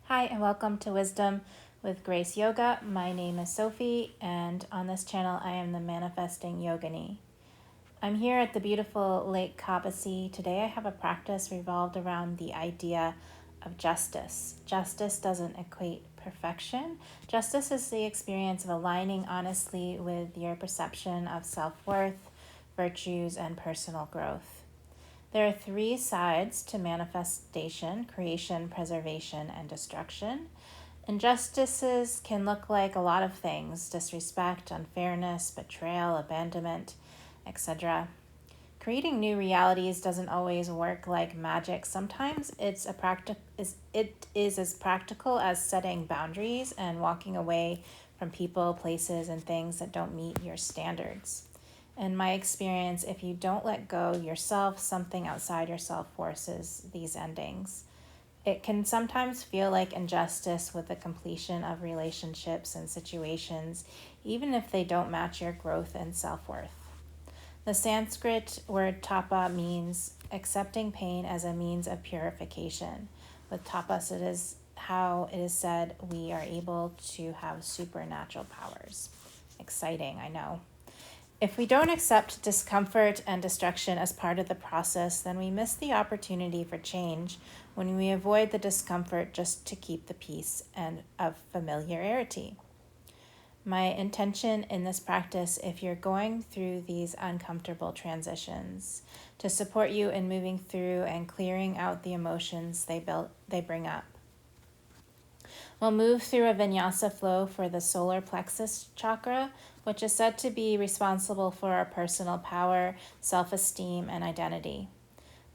Hi, and welcome to Wisdom with Grace Yoga. My name is Sophie, and on this channel, I am the Manifesting Yogini. I'm here at the beautiful Lake Kabasi. Today, I have a practice revolved around the idea of justice. Justice doesn't equate perfection. Justice is the experience of aligning honestly with your perception of self-worth, virtues, and personal growth. There are three sides to manifestation: creation, preservation, and destruction. Injustices can look like a lot of things: disrespect, unfairness, betrayal, abandonment, etc. Creating new realities doesn't always work like magic. Sometimes it is as practical as setting boundaries and walking away from people, places, and things that don't meet your standards. In my experience, if you don't let go yourself, something outside yourself forces these endings. It can sometimes feel like injustice with the completion of relationships and situations, even if they don't match your growth and self-worth. The Sanskrit word tapa means accepting pain as a means of purification. With tapas, it is how it is said we are able to have supernatural powers. Exciting, I know. If we don't accept discomfort and destruction as part of the process, then we miss the opportunity for change when we avoid the discomfort just to keep the peace and of familiarity. My intention in this practice, if you're going through these uncomfortable transitions, to support you in moving through and clearing out the emotions they bring up. We'll move through a vinyasa flow for the solar plexus chakra, which is said to be responsible for our personal power, self-esteem, and identity,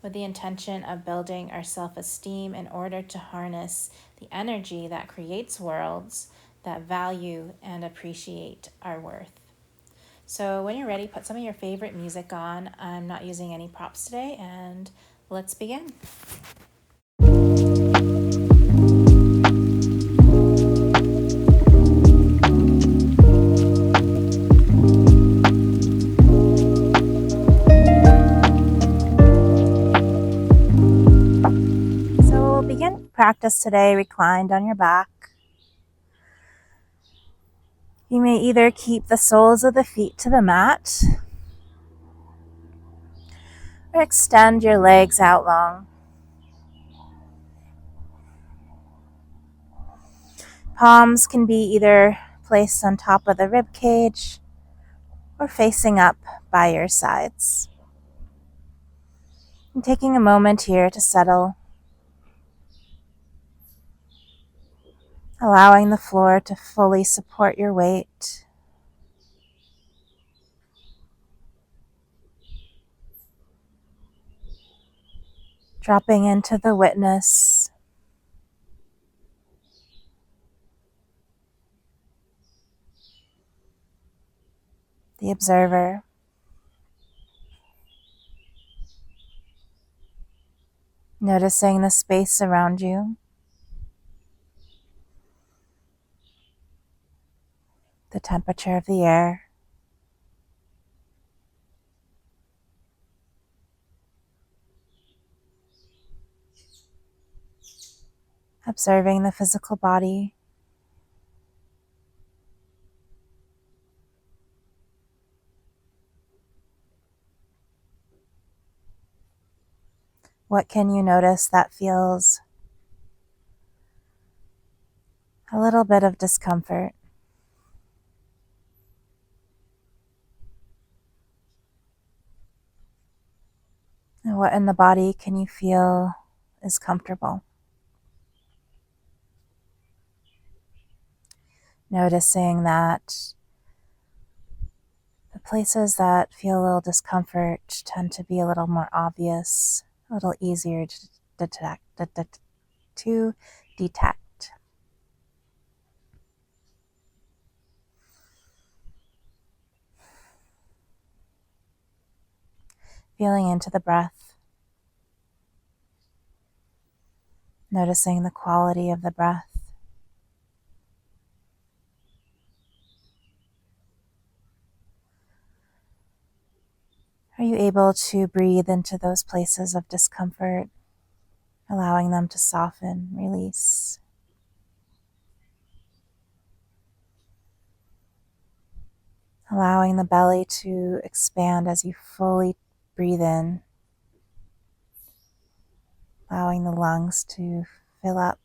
with the intention of building our self-esteem in order to harness the energy that creates worlds that value and appreciate our worth. So when you're ready, put some of your favorite music on. I'm not using any props today, and let's begin. Begin practice today reclined on your back. You may either keep the soles of the feet to the mat or extend your legs out long. Palms can be either placed on top of the rib cage or facing up by your sides. And taking a moment here to settle, allowing the floor to fully support your weight. Dropping into the witness. The observer. Noticing the space around you. The temperature of the air. Observing the physical body. What can you notice that feels a little bit of discomfort? And what in the body can you feel is comfortable? Noticing that the places that feel a little discomfort tend to be a little more obvious, a little easier to detect. Feeling into the breath, noticing the quality of the breath. Are you able to breathe into those places of discomfort, allowing them to soften, release? allowing the belly to expand as you fully breathe in, allowing the lungs to fill up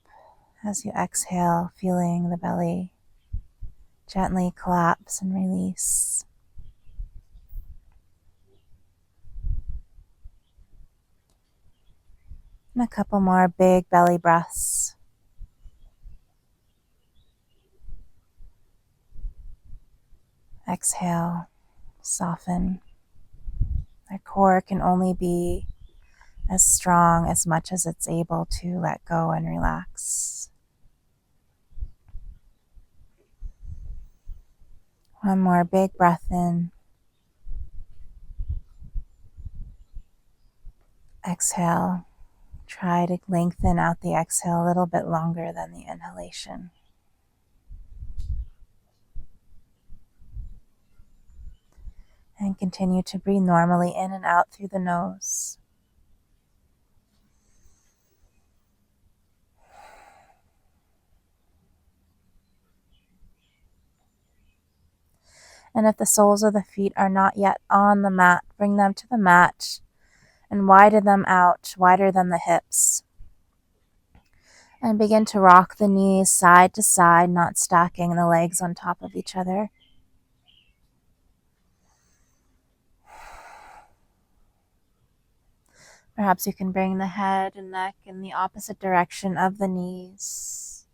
as you exhale, feeling the belly gently collapse and release. And a couple more big belly breaths. Exhale, soften. Our core can only be as strong as much as it's able to let go and relax. One more big breath in. Exhale. Try to lengthen out the exhale a little bit longer than the inhalation. And continue to breathe normally in and out through the nose. And if the soles of the feet are not yet on the mat, bring them to the mat and widen them out, wider than the hips. And begin to rock the knees side to side, not stacking the legs on top of each other. Perhaps you can bring the head and neck in the opposite direction of the knees.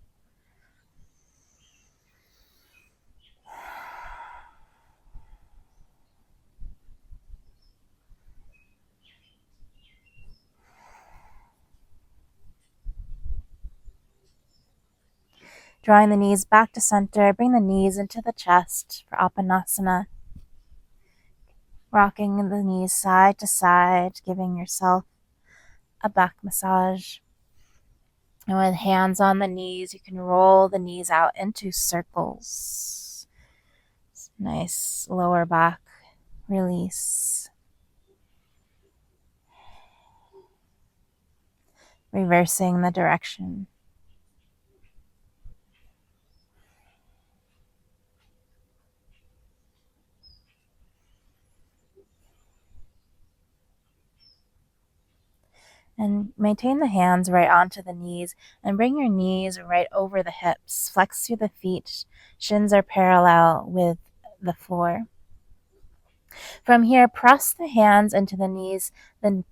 Drawing the knees back to center, bring the knees into the chest for Apanasana. Rocking the knees side to side, giving yourself a back massage. And with hands on the knees, you can roll the knees out into circles. Nice lower back release. Reversing the direction. And maintain the hands right onto the knees and bring your knees right over the hips. Flex through the feet. Shins are parallel with the floor. From here, press the hands into the knees, then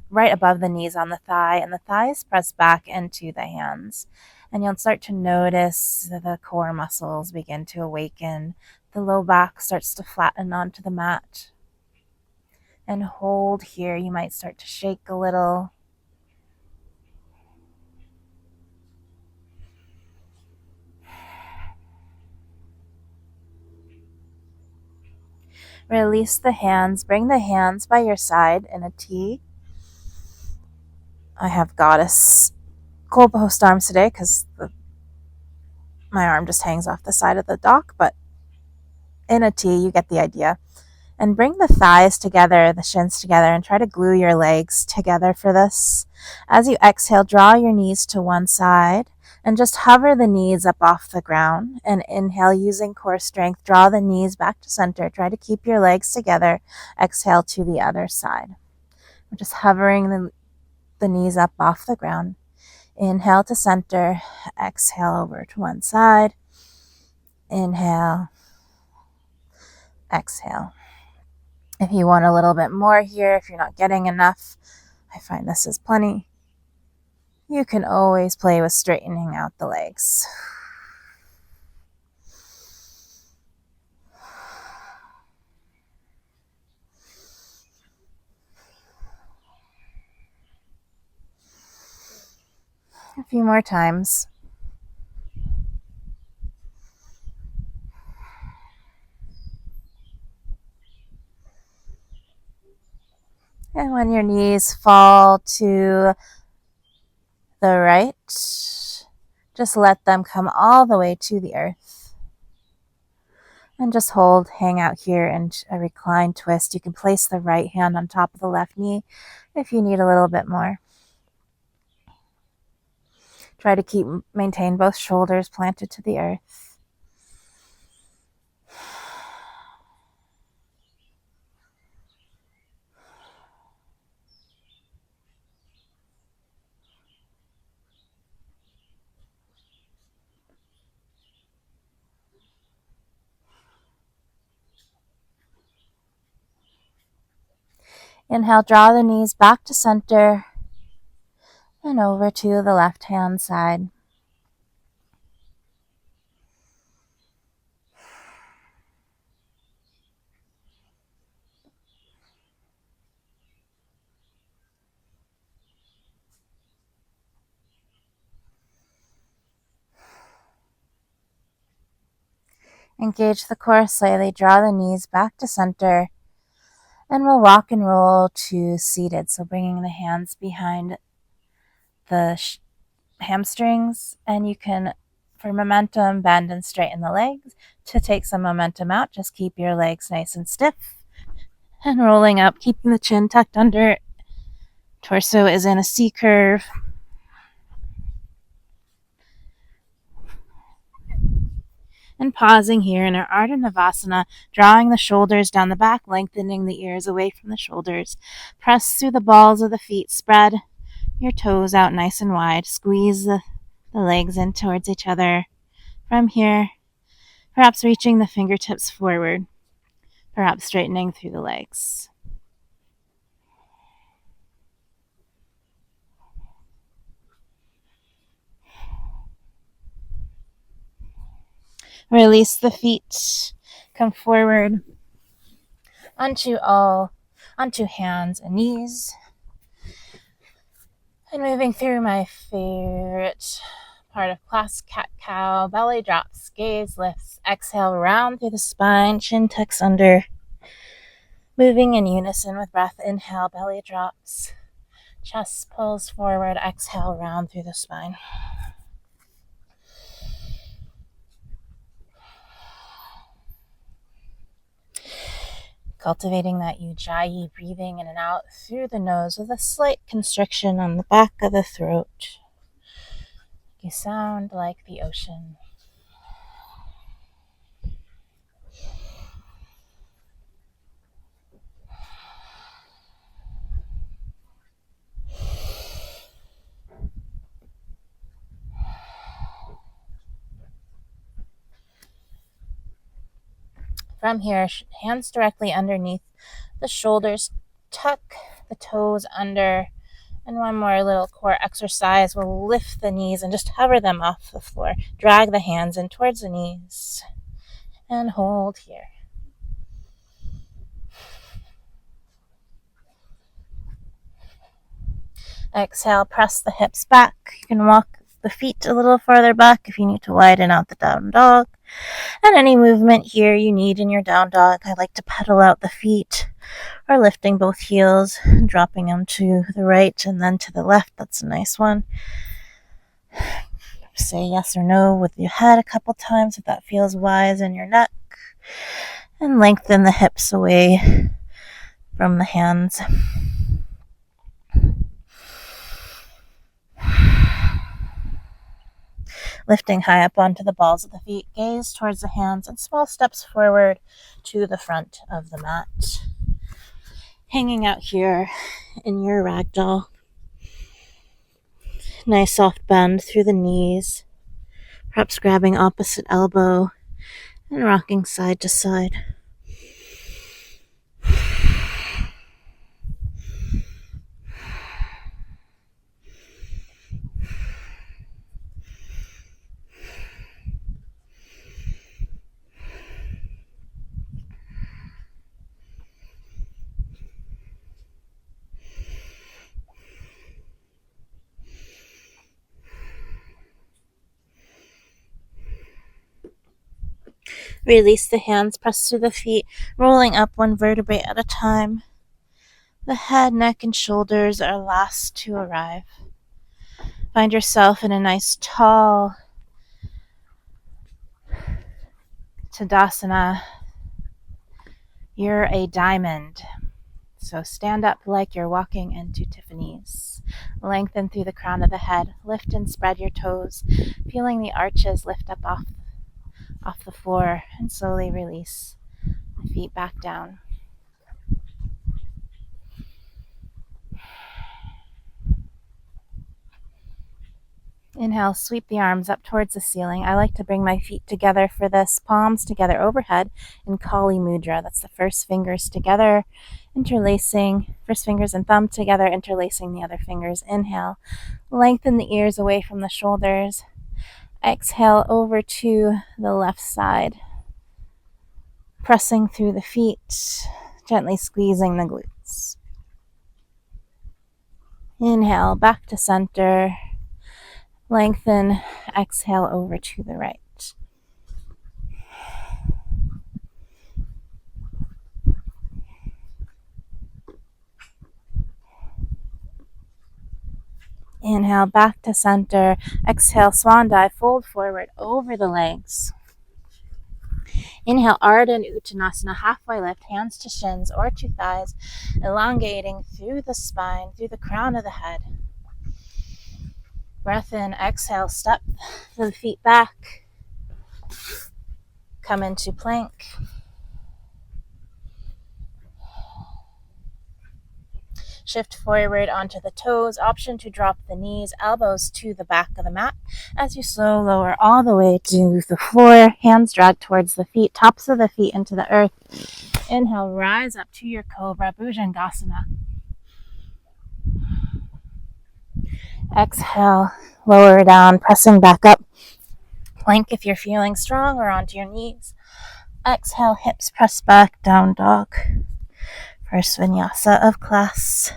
right above the knees on the thigh, and the thighs press back into the hands. And you'll start to notice the core muscles begin to awaken. The low back starts to flatten onto the mat. And hold here. You might start to shake a little. Release the hands. Bring the hands by your side in a T. I have goddess cold post arms today because my arm just hangs off the side of the dock, but in a T, you get the idea. And bring the thighs together, the shins together, and try to glue your legs together for this. As you exhale, draw your knees to one side and just hover the knees up off the ground. And inhale, using core strength, draw the knees back to center. Try to keep your legs together. Exhale to the other side. We're just hovering the knees up off the ground. Inhale to center. Exhale over to one side. Inhale. Exhale. If you want a little bit more here, if you're not getting enough, I find this is plenty. You can always play with straightening out the legs. A few more times. And when your knees fall to the right, just let them come all the way to the earth. And just hold, hang out here in a reclined twist. You can place the right hand on top of the left knee if you need a little bit more. Try to maintain both shoulders planted to the earth. Inhale, draw the knees back to center and over to the left hand side. Engage the core slightly, draw the knees back to center, and we'll rock and roll to seated. So bringing the hands behind the hamstrings, and you can, for momentum, bend and straighten the legs. To take some momentum out, just keep your legs nice and stiff and rolling up, keeping the chin tucked under. Torso is in a C curve. And pausing here in our Ardha Navasana, drawing the shoulders down the back, lengthening the ears away from the shoulders. Press through the balls of the feet, spread your toes out nice and wide, squeeze the legs in towards each other. From here, perhaps reaching the fingertips forward, perhaps straightening through the legs. Release the feet, come forward onto hands and knees. And moving through my favorite part of class, cat-cow, belly drops, gaze lifts, exhale, round through the spine, chin tucks under. Moving in unison with breath, inhale, belly drops, chest pulls forward, exhale, round through the spine. Cultivating that ujjayi, breathing in and out through the nose with a slight constriction on the back of the throat. You sound like the ocean. From here, hands directly underneath the shoulders, tuck the toes under, and one more little core exercise. We'll lift the knees and just hover them off the floor. Drag the hands in towards the knees and hold here. Exhale, press the hips back. You can walk the feet a little farther back if you need to widen out the down dog. And any movement here you need in your down dog, I like to pedal out the feet or lifting both heels, dropping them to the right and then to the left. That's a nice one. Say yes or no with your head a couple times if that feels wise in your neck. And lengthen the hips away from the hands. Lifting high up onto the balls of the feet, gaze towards the hands, and small steps forward to the front of the mat. Hanging out here in your ragdoll. Nice soft bend through the knees, perhaps grabbing opposite elbow and rocking side to side. Release the hands, press through the feet, rolling up one vertebrae at a time. The head, neck, and shoulders are last to arrive. Find yourself in a nice tall Tadasana. You're a diamond. So stand up like you're walking into Tiffany's. Lengthen through the crown of the head. Lift and spread your toes, feeling the arches lift up off the floor, and slowly release the feet back down. Inhale, sweep the arms up towards the ceiling. I like to bring my feet together for this, palms together overhead in Kali Mudra. That's the first fingers together Interlacing first fingers and thumb together, interlacing the other fingers. Inhale, lengthen the ears away from the shoulders. Exhale over to the left side, pressing through the feet, gently squeezing the glutes. Inhale, back to center. Lengthen, exhale over to the right. Inhale, back to center. Exhale, swan dive, fold forward over the legs. Inhale, Ardha Uttanasana, halfway lift, hands to shins or to thighs, elongating through the spine, through the crown of the head. Breath in, exhale, step the feet back. Come into plank. Shift forward onto the toes, option to drop the knees, elbows to the back of the mat. As you slow lower all the way to the floor, hands drag towards the feet, tops of the feet into the earth. Inhale, rise up to your cobra, Bhujangasana. Exhale, lower down, pressing back up. Plank if you're feeling strong, or onto your knees. Exhale, hips press back, down dog. First vinyasa of class.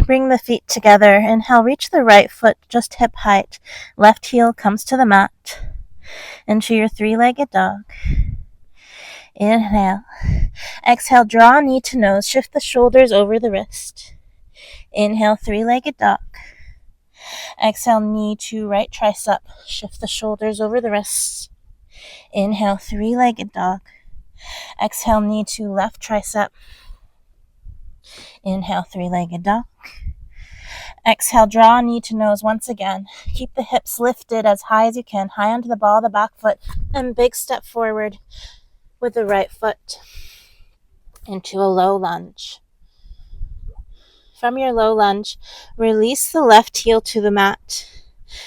Bring the feet together. Inhale, reach the right foot just hip height. Left heel comes to the mat. Into your three-legged dog. Inhale. Exhale, draw knee to nose. Shift the shoulders over the wrist. Inhale, three-legged dog. Exhale, knee to right tricep. Shift the shoulders over the wrist. Inhale, three-legged dog. Exhale, knee to left tricep. Inhale, three-legged dog. Exhale, draw knee to nose once again. Keep the hips lifted as high as you can, high onto the ball of the back foot, and big step forward with the right foot into a low lunge. From your low lunge, release the left heel to the mat.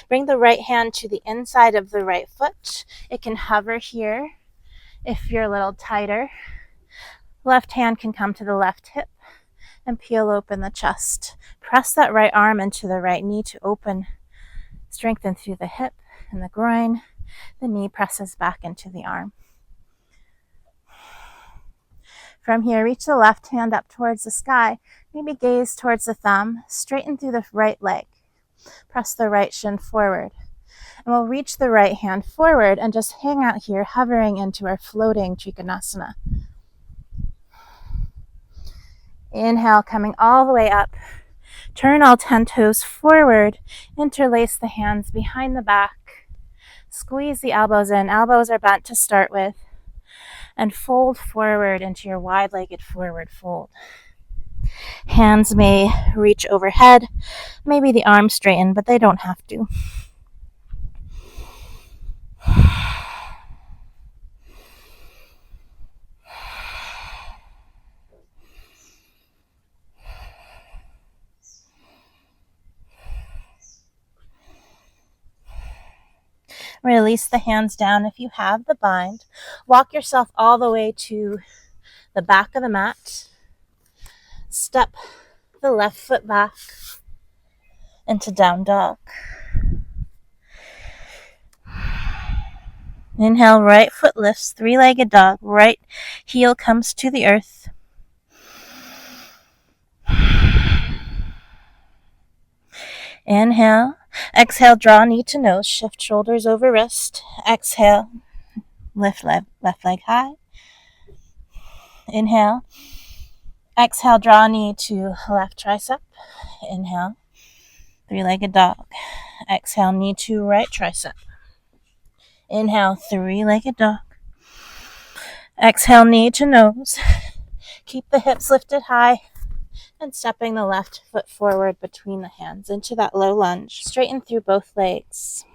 Bring the right hand to the inside of the right foot. It can hover here if you're a little tighter. Left hand can come to the left hip and peel open the chest. Press that right arm into the right knee to open. Strengthen through the hip and the groin. The knee presses back into the arm. From here, reach the left hand up towards the sky. Maybe gaze towards the thumb. Straighten through the right leg. Press the right shin forward. And we'll reach the right hand forward and just hang out here, hovering into our floating Trikonasana. Inhale, coming all the way up. Turn all 10 toes forward. Interlace the hands behind the back. Squeeze the elbows in. Elbows are bent to start with. And fold forward into your wide-legged forward fold. Hands may reach overhead. Maybe the arms straighten, but they don't have to. Release the hands down if you have the bind. Walk yourself all the way to the back of the mat. Step the left foot back into down dog. Inhale, right foot lifts, three-legged dog. Right heel comes to the earth. Inhale. Exhale, draw knee to nose. Shift shoulders over wrist. Exhale, lift left leg high. Inhale. Exhale, draw knee to left tricep. Inhale, three-legged dog. Exhale, knee to right tricep. Inhale, three-legged dog. Exhale, knee to nose. Keep the hips lifted high and stepping the left foot forward between the hands into that low lunge. Straighten through both legs.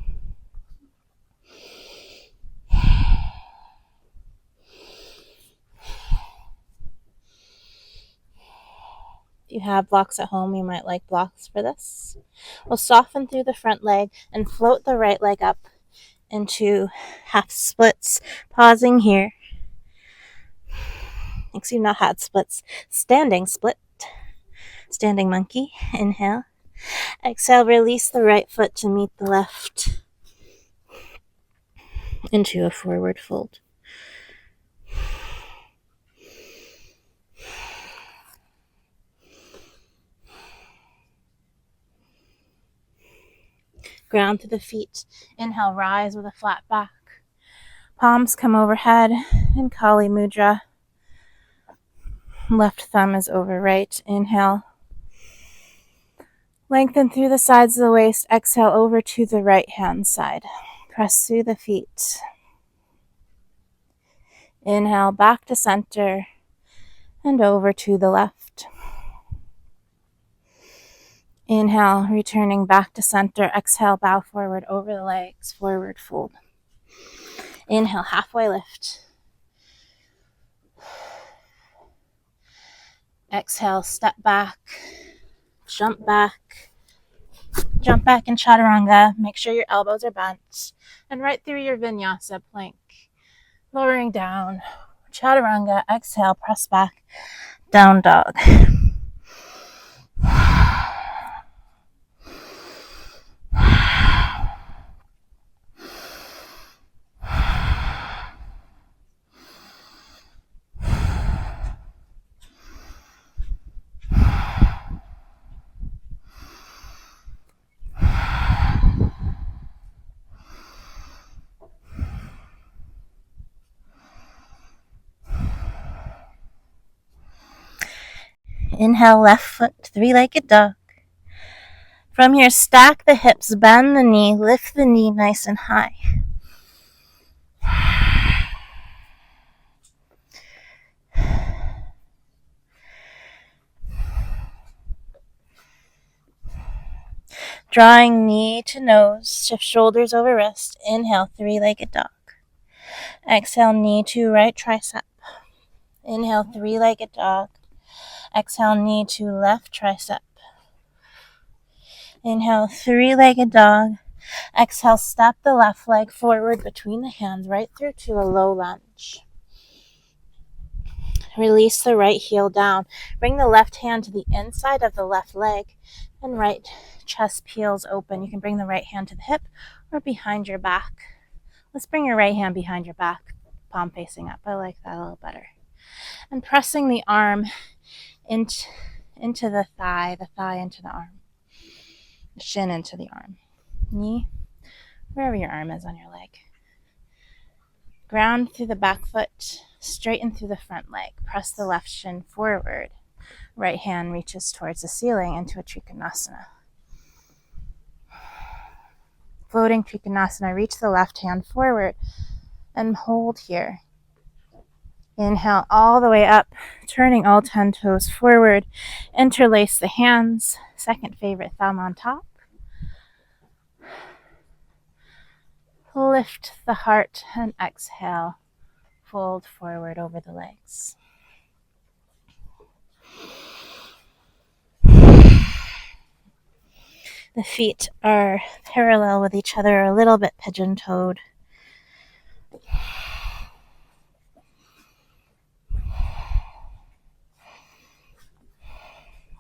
If you have blocks at home, you might like blocks for this. We'll soften through the front leg and float the right leg up into half splits, pausing here. Not half splits, standing split, standing monkey. Inhale. Exhale, release the right foot to meet the left into a forward fold. Ground to the feet. Inhale, rise with a flat back. Palms come overhead in Kali Mudra. Left thumb is over right. Inhale. Lengthen through the sides of the waist. Exhale over to the right hand side. Press through the feet. Inhale, back to center and over to the left. Inhale, returning back to center. Exhale, bow forward over the legs, forward fold. Inhale, halfway lift. Exhale, step back, jump back in chaturanga. Make sure your elbows are bent. And right through your vinyasa plank. Lowering down, chaturanga. Exhale, press back, down dog. Inhale, left foot, three-legged dog. From here, stack the hips, bend the knee, lift the knee nice and high. Drawing knee to nose, shift shoulders over wrist. Inhale, three-legged dog. Exhale, knee to right tricep. Inhale, three-legged dog. Exhale, knee to left tricep. Inhale, three-legged dog. Exhale, step the left leg forward between the hands, right through to a low lunge. Release the right heel down. Bring the left hand to the inside of the left leg and right chest peels open. You can bring the right hand to the hip or behind your back. Let's bring your right hand behind your back, palm facing up. I like that a little better. And pressing the arm into the thigh into the arm, the shin into the arm, knee, wherever your arm is on your leg. Ground through the back foot, straighten through the front leg. Press the left shin forward. Right hand reaches towards the ceiling into a Trikonasana. Floating Trikonasana, reach the left hand forward and hold here. Inhale all the way up, turning all 10 toes forward. Interlace the hands, second favorite thumb on top. Lift the heart and exhale. Fold forward over the legs. The feet are parallel with each other, a little bit pigeon-toed.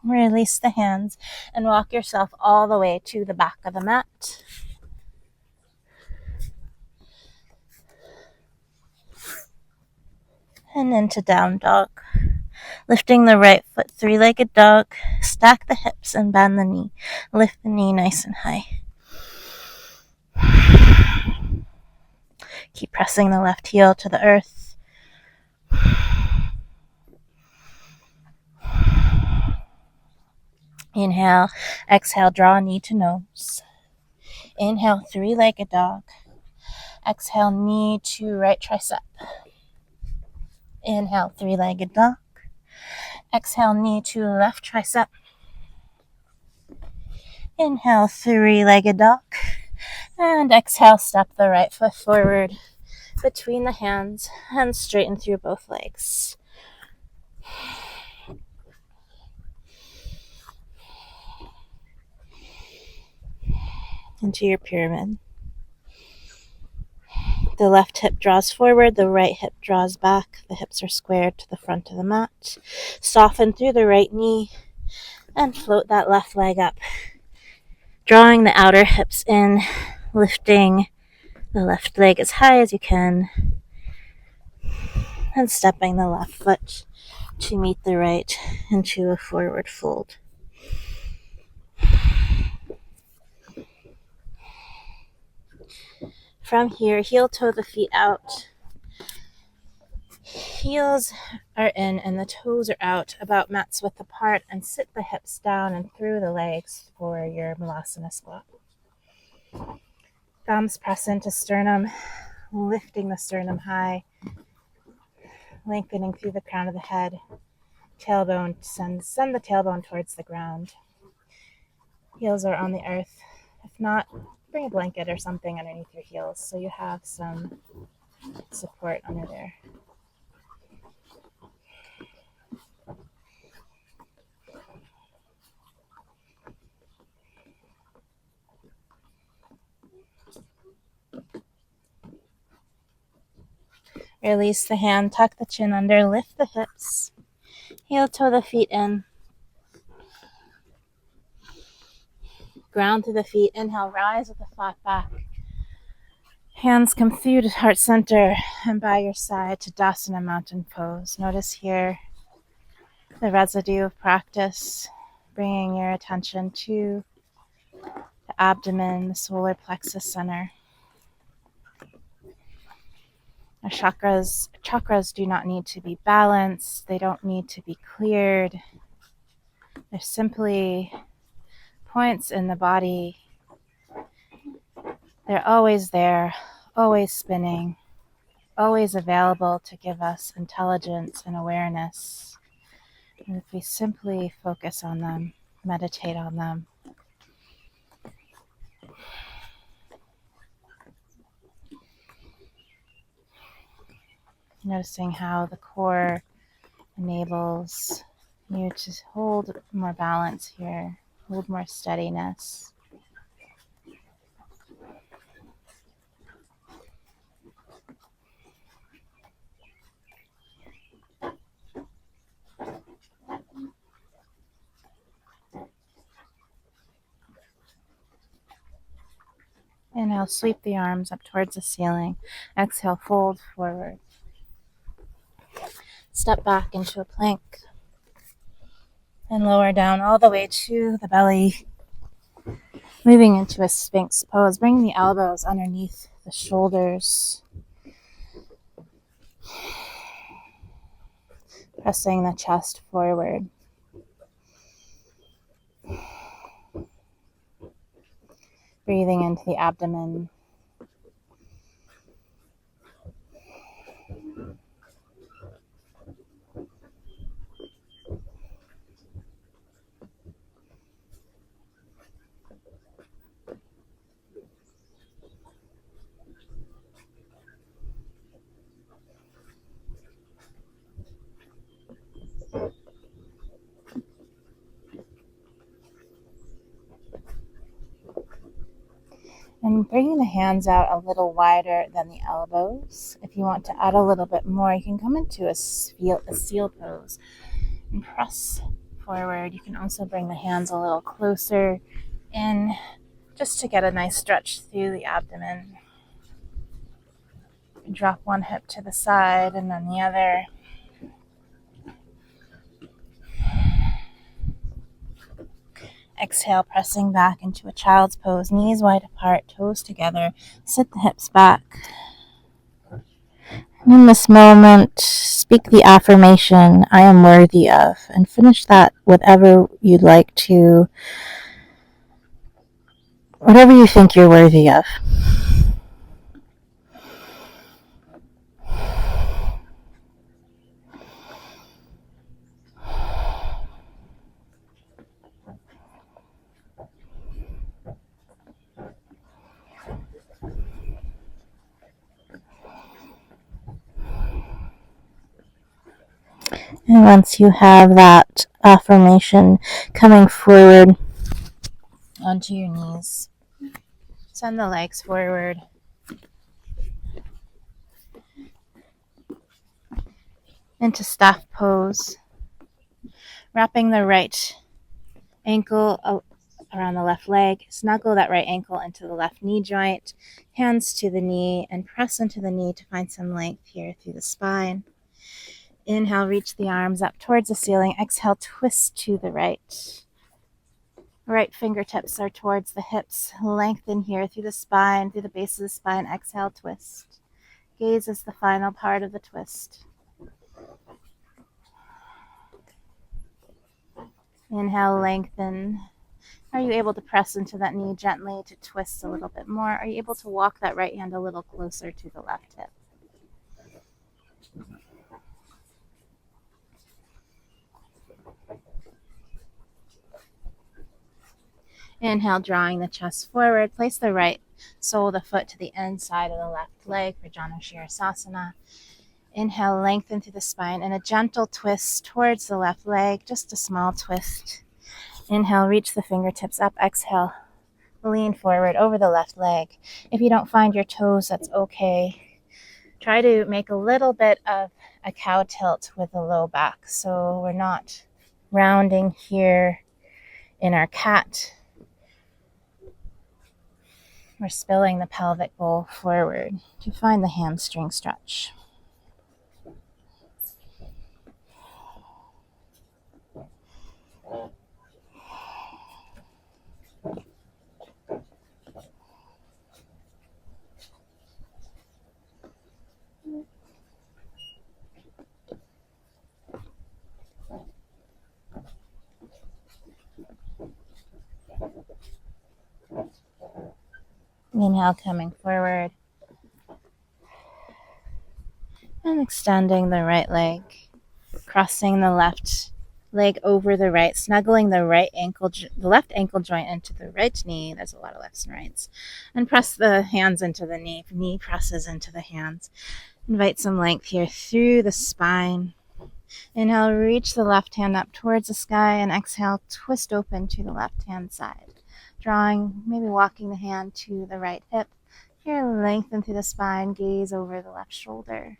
Release the hands and walk yourself all the way to the back of the mat. And into down dog. Lifting the right foot, three-legged dog. Stack the hips and bend the knee. Lift the knee nice and high. Keep pressing the left heel to the earth. Inhale, exhale, draw knee to nose. Inhale, three-legged dog. Exhale, knee to right tricep. Inhale, three-legged dog. Exhale, knee to left tricep. Inhale, three-legged dog. And exhale, step the right foot forward between the hands and straighten through both legs. Into your pyramid. The left hip draws forward, the right hip draws back. The hips are squared to the front of the mat. Soften through the right knee and float that left leg up. Drawing the outer hips in, lifting the left leg as high as you can, and stepping the left foot to meet the right into a forward fold. From here, heel toe the feet out. Heels are in and the toes are out, about mat's width apart, and sit the hips down and through the legs for your Malasana squat. Thumbs press into sternum, lifting the sternum high, lengthening through the crown of the head. Tailbone, send the tailbone towards the ground. Heels are on the earth. If not, bring a blanket or something underneath your heels so you have some support under there. Release the hand, tuck the chin under, lift the hips. Heel toe the feet in. Ground through the feet. Inhale, rise with a flat back. Hands come through to heart center and by your side to Tadasana mountain pose. Notice here the residue of practice, bringing your attention to the abdomen, the solar plexus center. Our chakras do not need to be balanced. They don't need to be cleared. They're simply points in the body. They're always there, always spinning, always available to give us intelligence and awareness. And if we simply focus on them, meditate on them, noticing how the core enables you to hold more balance here, hold more steadiness. Inhale, sweep the arms up towards the ceiling. Exhale, fold forward. Step back into a plank. And lower down all the way to the belly. Moving into a Sphinx pose. Bring the elbows underneath the shoulders. Pressing the chest forward. Breathing into the abdomen. And bringing the hands out a little wider than the elbows. If you want to add a little bit more, you can come into a seal pose and press forward. You can also bring the hands a little closer in just to get a nice stretch through the abdomen. Drop one hip to the side and then the other. Exhale, pressing back into a child's pose, knees wide apart, toes together. Sit the hips back. And in this moment, speak the affirmation, I am worthy of, and finish that whatever you'd like to, whatever you think you're worthy of. And once you have that affirmation coming forward onto your knees, send the legs forward. into staff pose, wrapping the right ankle around the left leg. Snuggle that right ankle into the left knee joint, hands to the knee, and press into the knee to find some length here through the spine. Inhale, reach the arms up towards the ceiling. Exhale, twist to the right. Right fingertips are towards the hips. Lengthen here through the spine, through the base of the spine. Exhale, twist. Gaze is the final part of the twist. Inhale, lengthen. Are you able to press into that knee gently to twist a little bit more? Are you able to walk that right hand a little closer to the left hip? Inhale, drawing the chest forward. Place the right sole of the foot to the inside of the left leg for Janu Shirasasana. Inhale, lengthen through the spine and a gentle twist towards the left leg, just a small twist. Inhale, reach the fingertips up. Exhale, lean forward over the left leg. If you don't find your toes, that's okay. Try to make a little bit of a cow tilt with the low back, so we're not rounding here in our cat. We're spilling the pelvic bowl forward to find the hamstring stretch. Inhale, coming forward and extending the right leg, crossing the left leg over the right, snuggling the left ankle joint into the right knee. There's a lot of lefts and rights. And press the hands into the knee presses into the hands. Invite some length here through the spine. Inhale, reach the left hand up towards the sky, and exhale, twist open to the left hand side. Drawing, maybe walking the hand to the right hip. Here, lengthen through the spine, gaze over the left shoulder.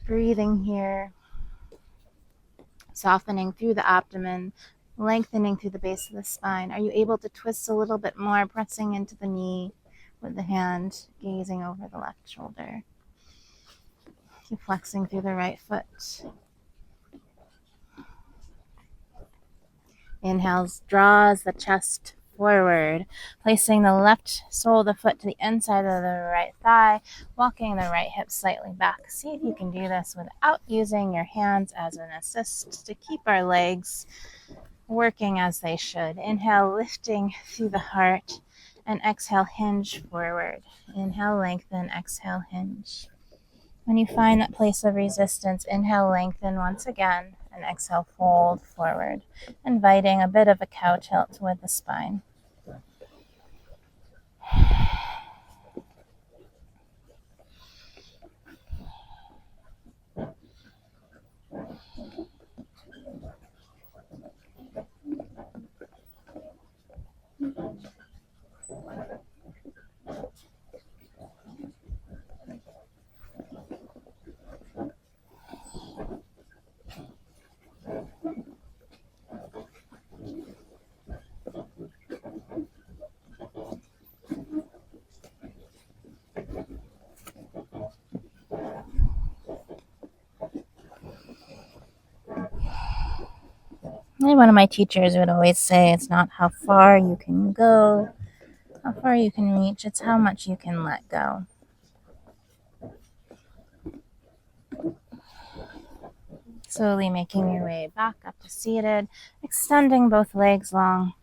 Breathing here, softening through the abdomen, lengthening through the base of the spine. Are you able to twist a little bit more, pressing into the knee with the hand, gazing over the left shoulder? Keep flexing through the right foot. Inhale, draws the chest forward, placing the left sole of the foot to the inside of the right thigh, walking the right hip slightly back. See if you can do this without using your hands as an assist to keep our legs working as they should. Inhale, lifting through the heart, and exhale, hinge forward. Inhale, lengthen, exhale, hinge. When you find that place of resistance, inhale, lengthen once again, and exhale, fold forward, inviting a bit of a cow tilt with the spine. One of my teachers would always say, it's not how far you can go, how far you can reach, it's how much you can let go. Slowly making your way back up to seated, extending both legs long.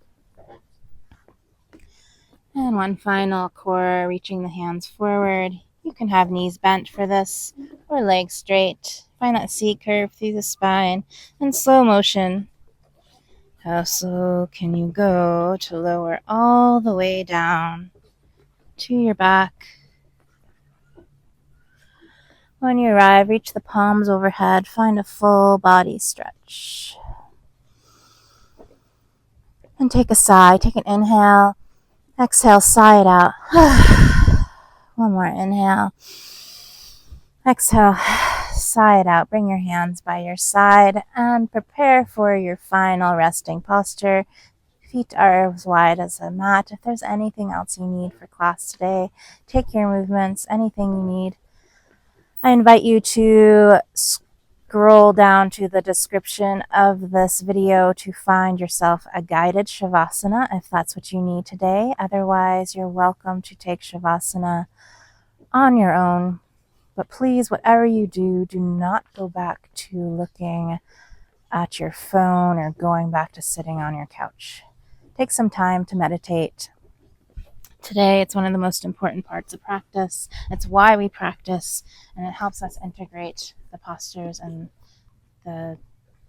And one final core, reaching the hands forward. You can have knees bent for this, or legs straight. Find that C curve through the spine, and slow motion. How slow can you go to lower all the way down to your back? When you arrive, reach the palms overhead. Find a full body stretch. And take a sigh. Take an inhale. Exhale, sigh it out. One more inhale. Exhale, sigh. sigh it out. Bring your hands by your side and prepare for your final resting posture. Feet are as wide as a mat. If there's anything else you need for class today, take your movements, anything you need. I invite you to scroll down to the description of this video to find yourself a guided Shavasana if that's what you need today. Otherwise, you're welcome to take Shavasana on your own. But please, whatever you do, do not go back to looking at your phone or going back to sitting on your couch. Take some time to meditate. Today, it's one of the most important parts of practice. It's why we practice, and it helps us integrate the postures and the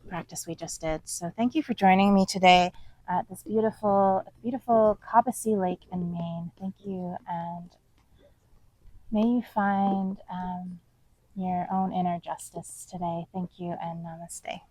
practice we just did. So thank you for joining me today at this beautiful Cobbossee Lake in Maine. Thank you, and may you find your own inner justice today. Thank you, and namaste.